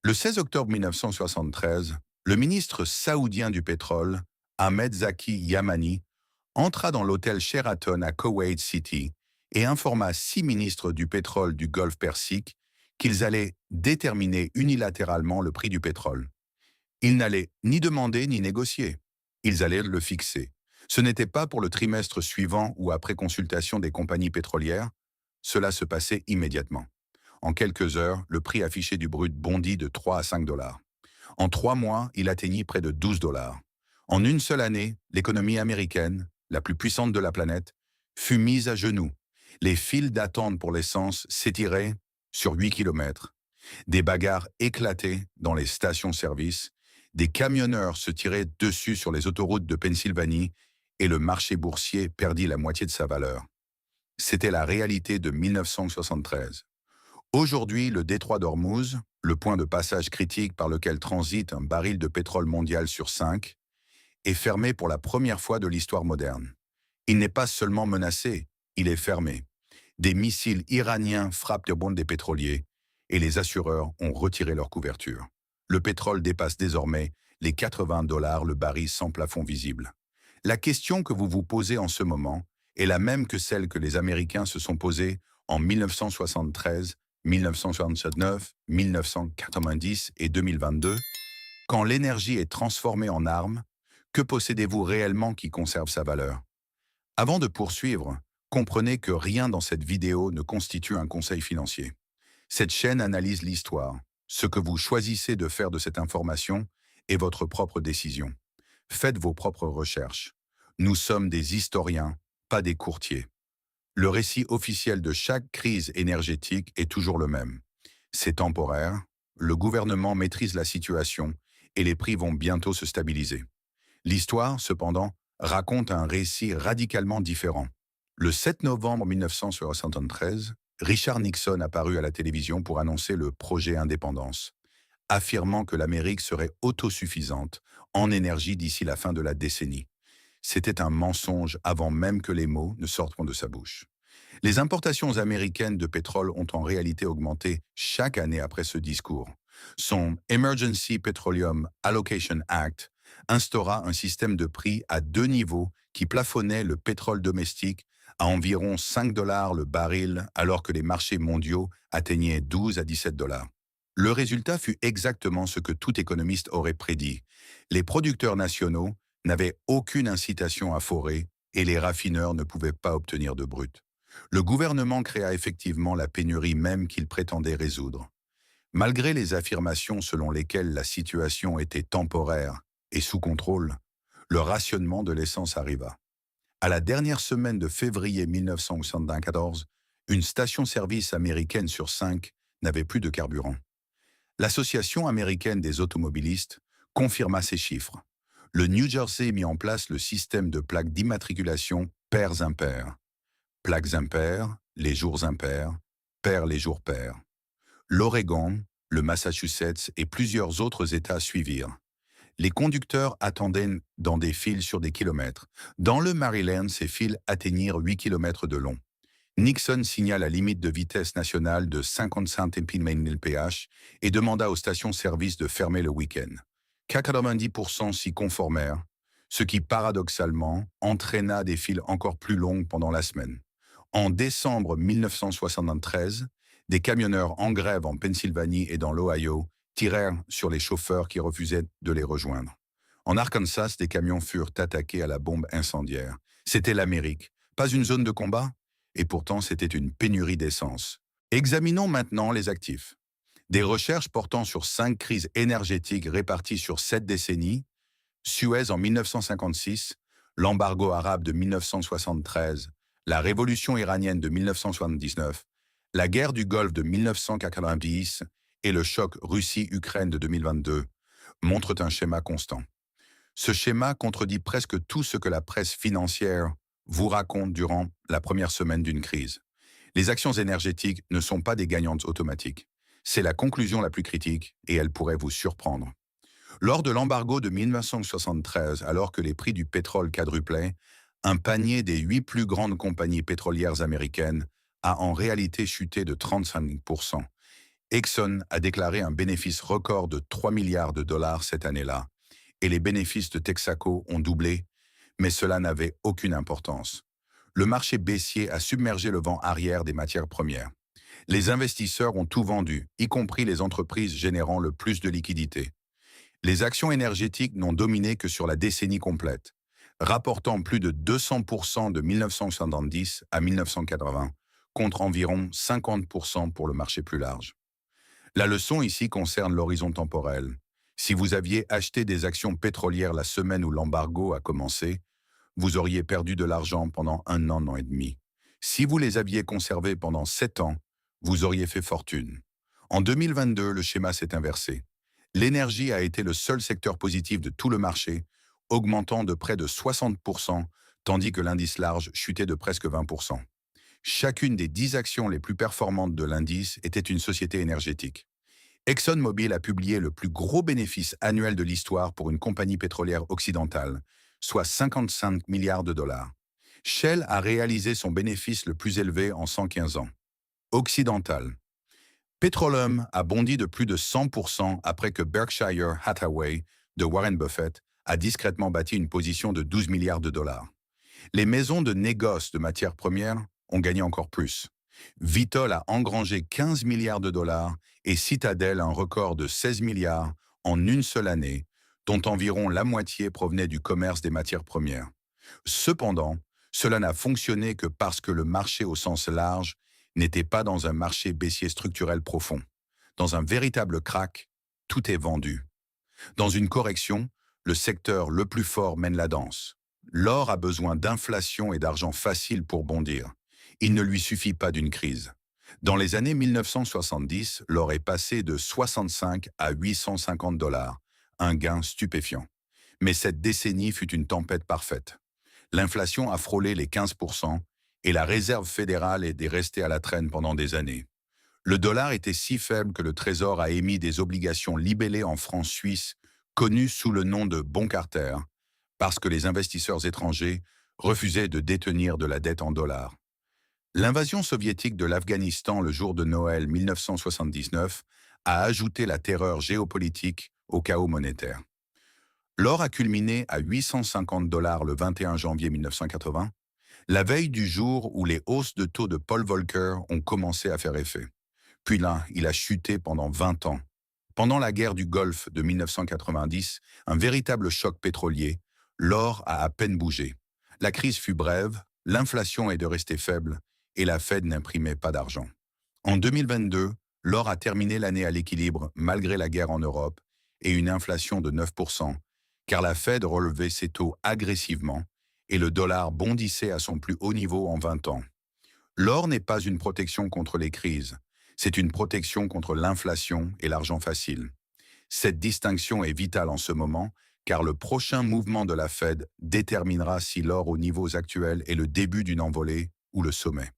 Le 16 octobre 1973, le ministre saoudien du pétrole, Ahmed Zaki Yamani, entra dans l'hôtel Sheraton à Kuwait City et informa 6 ministres du pétrole du Golfe Persique qu'ils allaient déterminer unilatéralement le prix du pétrole. Ils n'allaient ni demander ni négocier. Ils allaient le fixer. Ce n'était pas pour le trimestre suivant ou après consultation des compagnies pétrolières. Cela se passait immédiatement. En quelques heures, le prix affiché du brut bondit de 3 à 5 dollars. En 3 mois, il atteignit près de 12 dollars. En une seule année, l'économie américaine, la plus puissante de la planète, fut mise à genoux. Les files d'attente pour l'essence s'étiraient sur 8 kilomètres. Des bagarres éclataient dans les stations-service. Des camionneurs se tiraient dessus sur les autoroutes de Pennsylvanie et le marché boursier perdit la moitié de sa valeur. C'était la réalité de 1973. Aujourd'hui, le détroit d'Ormuz, le point de passage critique par lequel transite un baril de pétrole mondial sur 5, est fermé pour la première fois de l'histoire moderne. Il n'est pas seulement menacé, il est fermé. Des missiles iraniens frappent les bombes des pétroliers et les assureurs ont retiré leur couverture. Le pétrole dépasse désormais les 80 dollars le baril sans plafond visible. La question que vous vous posez en ce moment est la même que celle que les Américains se sont posées en 1973, 1969, 1990 et 2022. Quand l'énergie est transformée en arme, que possédez-vous réellement qui conserve sa valeur? Avant de poursuivre, comprenez que rien dans cette vidéo ne constitue un conseil financier. Cette chaîne analyse l'histoire. Ce que vous choisissez de faire de cette information est votre propre décision. Faites vos propres recherches. Nous sommes des historiens, pas des courtiers. Le récit officiel de chaque crise énergétique est toujours le même. C'est temporaire, le gouvernement maîtrise la situation et les prix vont bientôt se stabiliser. L'histoire, cependant, raconte un récit radicalement différent. Le 7 novembre 1973, Richard Nixon apparut à la télévision pour annoncer le projet Indépendance, affirmant que l'Amérique serait autosuffisante en énergie d'ici la fin de la décennie. C'était un mensonge avant même que les mots ne sortent de sa bouche. Les importations américaines de pétrole ont en réalité augmenté chaque année après ce discours. Son Emergency Petroleum Allocation Act instaura un système de prix à 2 niveaux qui plafonnait le pétrole domestique à environ 5 dollars le baril alors que les marchés mondiaux atteignaient 12 à 17 dollars. Le résultat fut exactement ce que tout économiste aurait prédit. Les producteurs nationaux n'avaient aucune incitation à forer et les raffineurs ne pouvaient pas obtenir de brut. Le gouvernement créa effectivement la pénurie même qu'il prétendait résoudre. Malgré les affirmations selon lesquelles la situation était temporaire et sous contrôle, le rationnement de l'essence arriva. À la dernière semaine de février 1974, une station-service américaine sur 5 n'avait plus de carburant. L'Association américaine des automobilistes confirma ces chiffres. Le New Jersey mit en place le système de plaques d'immatriculation paires-impaires. Plaques impaires, les jours impairs, pairs les jours pairs. L'Oregon, le Massachusetts et plusieurs autres États suivirent. Les conducteurs attendaient dans des files sur des kilomètres. Dans le Maryland, ces files atteignirent 8 kilomètres de long. Nixon signa la limite de vitesse nationale de 55 mph et demanda aux stations-service de fermer le week-end. 90% s'y conformèrent, ce qui paradoxalement entraîna des files encore plus longues pendant la semaine. En décembre 1973, des camionneurs en grève en Pennsylvanie et dans l'Ohio tirèrent sur les chauffeurs qui refusaient de les rejoindre. En Arkansas, des camions furent attaqués à la bombe incendiaire. C'était l'Amérique, pas une zone de combat, et pourtant c'était une pénurie d'essence. Examinons maintenant les actifs. Des recherches portant sur 5 crises énergétiques réparties sur 7 décennies, Suez en 1956, l'embargo arabe de 1973, la révolution iranienne de 1979, la guerre du Golfe de 1990 et le choc Russie-Ukraine de 2022 montrent un schéma constant. Ce schéma contredit presque tout ce que la presse financière vous raconte durant la première semaine d'une crise. Les actions énergétiques ne sont pas des gagnantes automatiques. C'est la conclusion la plus critique et elle pourrait vous surprendre. Lors de l'embargo de 1973, alors que les prix du pétrole quadruplaient, un panier des 8 plus grandes compagnies pétrolières américaines a en réalité chuté de 35%. Exxon a déclaré un bénéfice record de 3 milliards de dollars cette année-là, et les bénéfices de Texaco ont doublé, mais cela n'avait aucune importance. Le marché baissier a submergé le vent arrière des matières premières. Les investisseurs ont tout vendu, y compris les entreprises générant le plus de liquidités. Les actions énergétiques n'ont dominé que sur la décennie complète, rapportant plus de 200% de 1970 à 1980, contre environ 50% pour le marché plus large. La leçon ici concerne l'horizon temporel. Si vous aviez acheté des actions pétrolières la semaine où l'embargo a commencé, vous auriez perdu de l'argent pendant un an et demi. Si vous les aviez conservées pendant 7 ans, vous auriez fait fortune. En 2022, le schéma s'est inversé. L'énergie a été le seul secteur positif de tout le marché, augmentant de près de 60%, tandis que l'indice large chutait de presque 20%. Chacune des 10 actions les plus performantes de l'indice était une société énergétique. ExxonMobil a publié le plus gros bénéfice annuel de l'histoire pour une compagnie pétrolière occidentale, soit 55 milliards de dollars. Shell a réalisé son bénéfice le plus élevé en 115 ans. Occidental. Petroleum a bondi de plus de 100% après que Berkshire Hathaway, de Warren Buffett, a discrètement bâti une position de 12 milliards de dollars. Les maisons de négoce de matières premières ont gagné encore plus. Vitol a engrangé 15 milliards de dollars et Citadel un record de 16 milliards en une seule année, dont environ la moitié provenait du commerce des matières premières. Cependant, cela n'a fonctionné que parce que le marché au sens large n'était pas dans un marché baissier structurel profond. Dans un véritable crack, tout est vendu. Dans une correction, le secteur le plus fort mène la danse. L'or a besoin d'inflation et d'argent facile pour bondir. Il ne lui suffit pas d'une crise. Dans les années 1970, l'or est passé de 65 à 850 dollars, un gain stupéfiant. Mais cette décennie fut une tempête parfaite. L'inflation a frôlé les 15% et la Réserve fédérale est restée à la traîne pendant des années. Le dollar était si faible que le Trésor a émis des obligations libellées en francs suisses, connues sous le nom de bons Carter, parce que les investisseurs étrangers refusaient de détenir de la dette en dollars. L'invasion soviétique de l'Afghanistan le jour de Noël 1979 a ajouté la terreur géopolitique au chaos monétaire. L'or a culminé à 850 dollars le 21 janvier 1980, la veille du jour où les hausses de taux de Paul Volcker ont commencé à faire effet. Puis là, il a chuté pendant 20 ans. Pendant la guerre du Golfe de 1990, un véritable choc pétrolier, l'or a à peine bougé. La crise fut brève, l'inflation est de rester faible et la Fed n'imprimait pas d'argent. En 2022, l'or a terminé l'année à l'équilibre malgré la guerre en Europe et une inflation de 9%, car la Fed relevait ses taux agressivement et le dollar bondissait à son plus haut niveau en 20 ans. L'or n'est pas une protection contre les crises, c'est une protection contre l'inflation et l'argent facile. Cette distinction est vitale en ce moment, car le prochain mouvement de la Fed déterminera si l'or aux niveaux actuels est le début d'une envolée ou le sommet.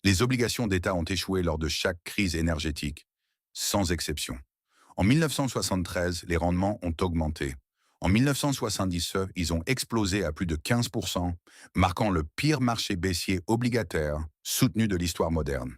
Les obligations d'État ont échoué lors de chaque crise énergétique, sans exception. En 1973, les rendements ont augmenté. En 1970, ils ont explosé à plus de 15%, marquant le pire marché baissier obligataire soutenu de l'histoire moderne.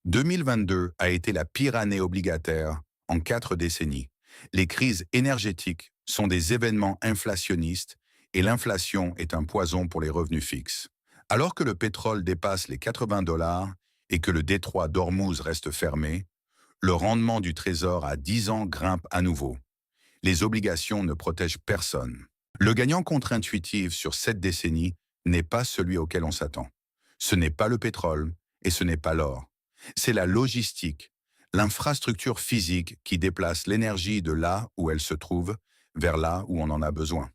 2022 a été la pire année obligataire en 4 décennies. Les crises énergétiques sont des événements inflationnistes et l'inflation est un poison pour les revenus fixes. Alors que le pétrole dépasse les 80 dollars et que le détroit d'Ormuz reste fermé, le rendement du Trésor à 10 ans grimpe à nouveau. Les obligations ne protègent personne. Le gagnant contre-intuitif sur cette décennie n'est pas celui auquel on s'attend. Ce n'est pas le pétrole et ce n'est pas l'or. C'est la logistique, l'infrastructure physique qui déplace l'énergie de là où elle se trouve vers là où on en a besoin.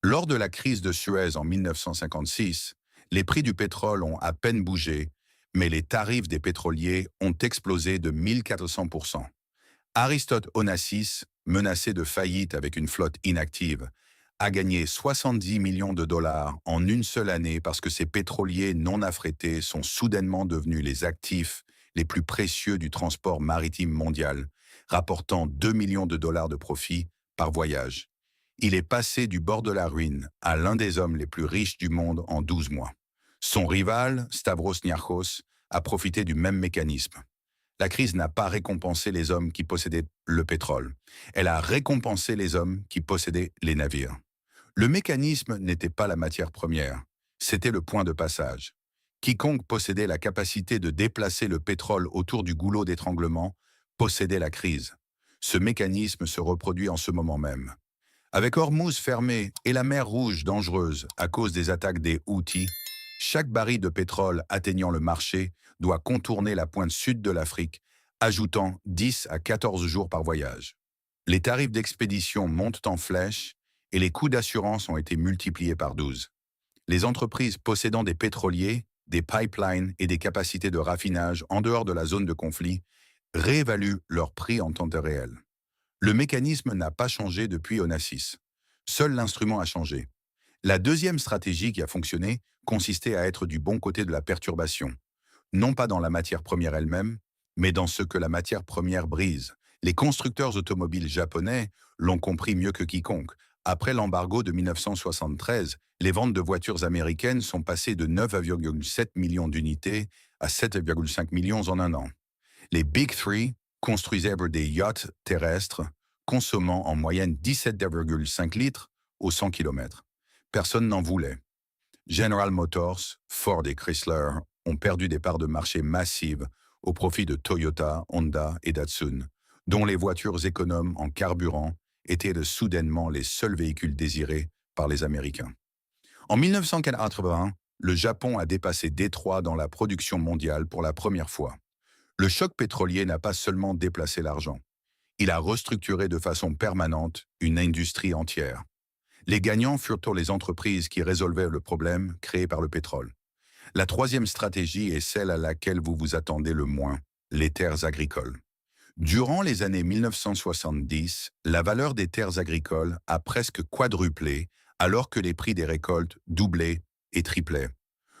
Lors de la crise de Suez en 1956, les prix du pétrole ont à peine bougé, mais les tarifs des pétroliers ont explosé de 1400%. Aristote Onassis, menacé de faillite avec une flotte inactive, a gagné 70 millions de dollars en une seule année parce que ces pétroliers non affrétés sont soudainement devenus les actifs les plus précieux du transport maritime mondial, rapportant 2 millions de dollars de profit par voyage. Il est passé du bord de la ruine à l'un des hommes les plus riches du monde en 12 mois. Son rival, Stavros Niarchos, a profité du même mécanisme. La crise n'a pas récompensé les hommes qui possédaient le pétrole. Elle a récompensé les hommes qui possédaient les navires. Le mécanisme n'était pas la matière première, c'était le point de passage. Quiconque possédait la capacité de déplacer le pétrole autour du goulot d'étranglement possédait la crise. Ce mécanisme se reproduit en ce moment même. Avec Hormuz fermé et la mer Rouge dangereuse à cause des attaques des Houthis, chaque baril de pétrole atteignant le marché doit contourner la pointe sud de l'Afrique, ajoutant 10 à 14 jours par voyage. Les tarifs d'expédition montent en flèche et les coûts d'assurance ont été multipliés par 12. Les entreprises possédant des pétroliers, des pipelines et des capacités de raffinage en dehors de la zone de conflit réévaluent leurs prix en temps réel. Le mécanisme n'a pas changé depuis Onassis. Seul l'instrument a changé. La deuxième stratégie qui a fonctionné consistait à être du bon côté de la perturbation, non pas dans la matière première elle-même, mais dans ce que la matière première brise. Les constructeurs automobiles japonais l'ont compris mieux que quiconque. Après l'embargo de 1973, les ventes de voitures américaines sont passées de 9,7 millions d'unités à 7,5 millions en un an. Les Big Three construisaient des yachts terrestres consommant en moyenne 17,5 litres au 100 km. Personne n'en voulait. General Motors, Ford et Chrysler ont perdu des parts de marché massives au profit de Toyota, Honda et Datsun, dont les voitures économes en carburant étaient soudainement les seuls véhicules désirés par les Américains. En 1980, le Japon a dépassé Détroit dans la production mondiale pour la première fois. Le choc pétrolier n'a pas seulement déplacé l'argent, il a restructuré de façon permanente une industrie entière. Les gagnants furent les entreprises qui résolvaient le problème créé par le pétrole. La troisième stratégie est celle à laquelle vous vous attendez le moins, les terres agricoles. Durant les années 1970, la valeur des terres agricoles a presque quadruplé alors que les prix des récoltes doublaient et triplaient.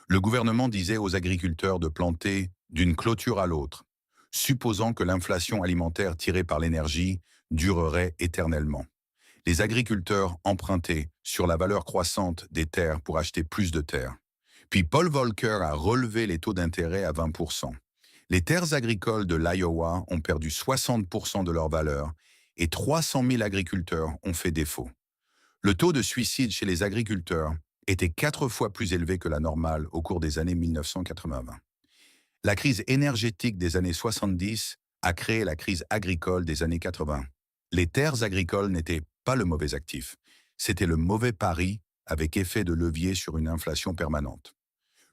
Le gouvernement disait aux agriculteurs de planter d'une clôture à l'autre, supposant que l'inflation alimentaire tirée par l'énergie durerait éternellement. Les agriculteurs empruntaient sur la valeur croissante des terres pour acheter plus de terres. Puis Paul Volcker a relevé les taux d'intérêt à 20%. Les terres agricoles de l'Iowa ont perdu 60% de leur valeur et 300 000 agriculteurs ont fait défaut. Le taux de suicide chez les agriculteurs était 4 fois plus élevé que la normale au cours des années 1980. La crise énergétique des années 70 a créé la crise agricole des années 80. Les terres agricoles n'étaient pas le mauvais actif, c'était le mauvais pari avec effet de levier sur une inflation permanente.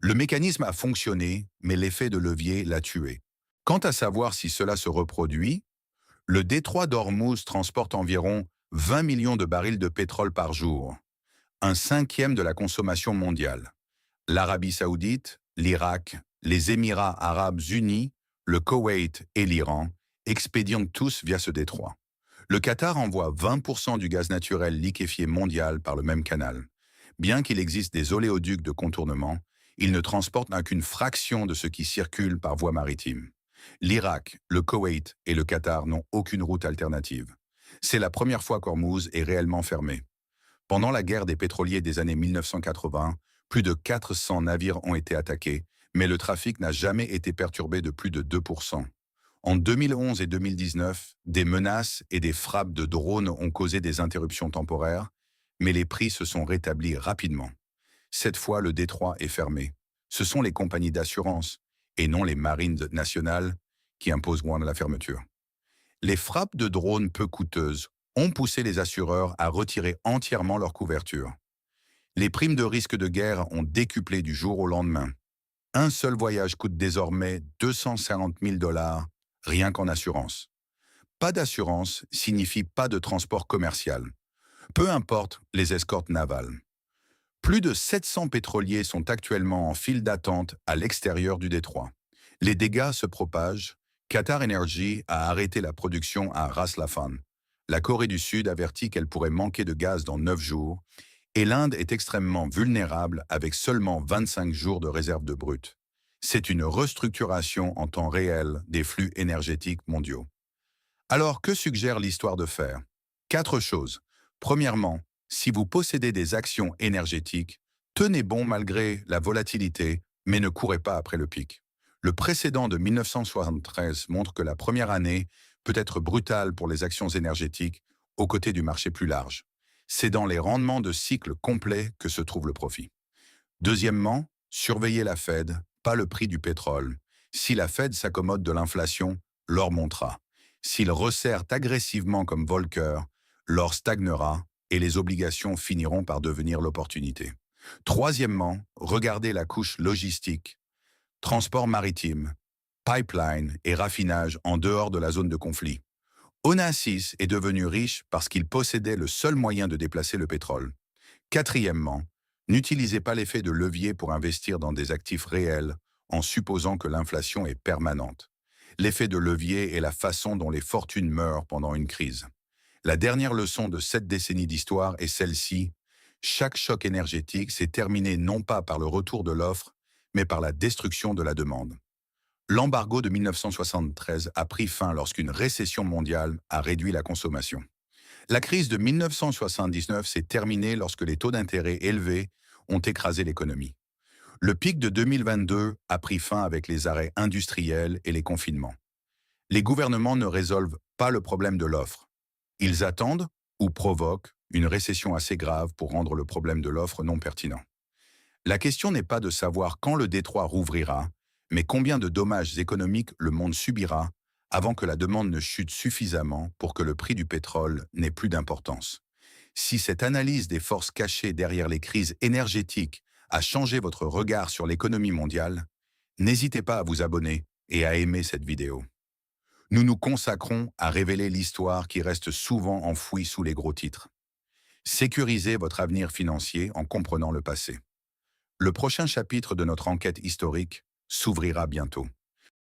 Le mécanisme a fonctionné, mais l'effet de levier l'a tué. Quant à savoir si cela se reproduit, le détroit d'Ormuz transporte environ 20 millions de barils de pétrole par jour, un cinquième de la consommation mondiale. L'Arabie saoudite, l'Irak, les Émirats arabes unis, le Koweït et l'Iran expédient tous via ce détroit. Le Qatar envoie 20% du gaz naturel liquéfié mondial par le même canal. Bien qu'il existe des oléoducs de contournement, ils ne transportent qu'une fraction de ce qui circule par voie maritime. L'Irak, le Koweït et le Qatar n'ont aucune route alternative. C'est la première fois qu'Ormuz est réellement fermé. Pendant la guerre des pétroliers des années 1980, plus de 400 navires ont été attaqués, mais le trafic n'a jamais été perturbé de plus de 2%. En 2011 et 2019, des menaces et des frappes de drones ont causé des interruptions temporaires, mais les prix se sont rétablis rapidement. Cette fois, le détroit est fermé. Ce sont les compagnies d'assurance, et non les marines nationales, qui imposeront la fermeture. Les frappes de drones peu coûteuses ont poussé les assureurs à retirer entièrement leur couverture. Les primes de risque de guerre ont décuplé du jour au lendemain. Un seul voyage coûte désormais 250 000 $, rien qu'en assurance. Pas d'assurance signifie pas de transport commercial. Peu importe les escortes navales. Plus de 700 pétroliers sont actuellement en file d'attente à l'extérieur du détroit. Les dégâts se propagent. Qatar Energy a arrêté la production à Ras Laffan. La Corée du Sud avertit qu'elle pourrait manquer de gaz dans 9 jours et l'Inde est extrêmement vulnérable avec seulement 25 jours de réserve de brut. C'est une restructuration en temps réel des flux énergétiques mondiaux. Alors, que suggère l'histoire de faire? 4 choses. Premièrement, si vous possédez des actions énergétiques, tenez bon malgré la volatilité, mais ne courez pas après le pic. Le précédent de 1973 montre que la première année peut être brutale pour les actions énergétiques aux côtés du marché plus large. C'est dans les rendements de cycle complet que se trouve le profit. Deuxièmement, surveillez la Fed, pas le prix du pétrole. Si la Fed s'accommode de l'inflation, l'or montera. S'il resserre agressivement comme Volcker, l'or stagnera et les obligations finiront par devenir l'opportunité. Troisièmement, regardez la couche logistique, transport maritime, pipeline et raffinage en dehors de la zone de conflit. Onassis est devenu riche parce qu'il possédait le seul moyen de déplacer le pétrole. Quatrièmement, n'utilisez pas l'effet de levier pour investir dans des actifs réels en supposant que l'inflation est permanente. L'effet de levier est la façon dont les fortunes meurent pendant une crise. La dernière leçon de cette décennie d'histoire est celle-ci. Chaque choc énergétique s'est terminé non pas par le retour de l'offre, mais par la destruction de la demande. L'embargo de 1973 a pris fin lorsqu'une récession mondiale a réduit la consommation. La crise de 1979 s'est terminée lorsque les taux d'intérêt élevés ont écrasé l'économie. Le pic de 2022 a pris fin avec les arrêts industriels et les confinements. Les gouvernements ne résolvent pas le problème de l'offre. Ils attendent ou provoquent une récession assez grave pour rendre le problème de l'offre non pertinent. La question n'est pas de savoir quand le détroit rouvrira, mais combien de dommages économiques le monde subira avant que la demande ne chute suffisamment pour que le prix du pétrole n'ait plus d'importance. Si cette analyse des forces cachées derrière les crises énergétiques a changé votre regard sur l'économie mondiale, n'hésitez pas à vous abonner et à aimer cette vidéo. Nous nous consacrons à révéler l'histoire qui reste souvent enfouie sous les gros titres. Sécurisez votre avenir financier en comprenant le passé. Le prochain chapitre de notre enquête historique s'ouvrira bientôt.